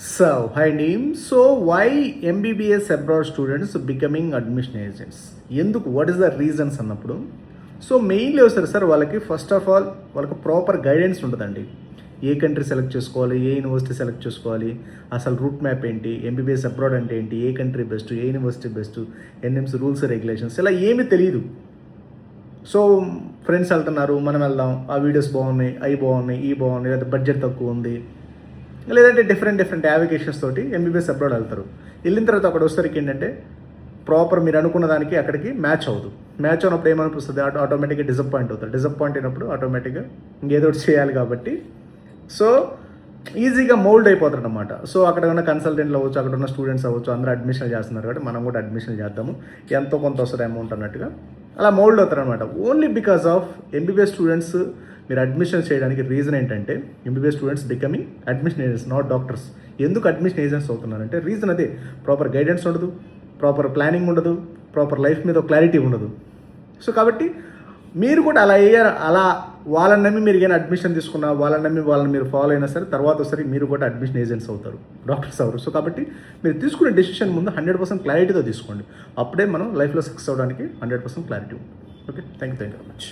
Hi Neem. So why MBBS abroad students becoming admission agents? ఎందుకు what is the reasons అన్నప్పుడు so mainly వస్తారు sir వాళ్ళకి first of all వాళ్ళకి proper guidance ఉంటుందండి. ఏ country select చేసుకోవాలి, ఏ university select చేసుకోవాలి, అసలు రూట్ మ్యాప్ ఏంటి, ఎంబీబీఎస్ అబ్రాడ్ అంటే ఏంటి, ఏ కంట్రీ బెస్ట్, ఏ university best, NMC rules regulations ఇలా ఏమీ తెలియదు. సో ఫ్రెండ్స్ వెళ్తున్నారు, మనం వెళ్దాం, ఆ వీడియోస్ బాగున్నాయి, అవి బాగున్నాయి, ఈ బాగున్నాయి, లేదా బడ్జెట్ తక్కువ ఉంది, లేదంటే డిఫరెంట్ యావిగేషన్స్ తోటి ఎంబీబీఎస్ అబ్రాడ్ వెళ్తారు. వెళ్ళిన తర్వాత అక్కడ వచ్చేసరికి ఏంటంటే ప్రాపర్ మీరు అనుకున్న దానికి అక్కడికి మ్యాచ్ అవ్వదు. మ్యాచ్ అయినప్పుడు ఏమనిపిస్తుంది, ఆటోమేటిక్గా డిసప్పాయింట్ అవుతారు. డిసప్పాయింట్ అయినప్పుడు ఆటోమేటిక్గా ఇంకేదో ఒకటి చేయాలి కాబట్టి సో ఈజీగా మోల్డ్ అయిపోతారు అనమాట. సో అక్కడ ఉన్న కన్సల్టెంట్లు అవ్వచ్చు, అక్కడ ఉన్న స్టూడెంట్స్ అవ్వచ్చు, అందరూ అడ్మిషన్ చేస్తున్నారు కాబట్టి మనం కూడా అడ్మిషన్ చేద్దాము, ఎంతో కొంత వస్తుంది అమౌంట్ అన్నట్టుగా అలా మోల్డ్ అవుతారు అనమాట. Only because of MBBS students మీరు అడ్మిషన్ చేయడానికి రీజన్ ఏంటంటే MBBS students becoming admission agents, not doctors. ఎందుకు అడ్మిషన్ ఏజెంట్స్ అవుతున్నారంటే రీజన్ అదే, ప్రాపర్ గైడెన్స్ ఉండదు, ప్రాపర్ ప్లానింగ్ ఉండదు, ప్రాపర్ లైఫ్ మీద క్లారిటీ ఉండదు. సో కాబట్టి మీరు కూడా అలా వాళ్ళని నమ్మి మీరు ఏమైనా అడ్మిషన్ తీసుకున్నా, వాళ్ళని నమ్మి వాళ్ళని మీరు ఫాలో అయినా సరే తర్వాత ఒకసారి మీరు కూడా అడ్మిషన్ ఏజెంట్స్ అవుతారు, డాక్టర్స్ అవ్వరు. సో కాబట్టి మీరు తీసుకునే డెసిషన్ ముందు 100% క్లారిటీతో తీసుకోండి. అప్పుడే మనం లైఫ్లో సక్సెస్ అవ్వడానికి 100% క్లారిటీ ఉంటుంది. Okay, thank you very much.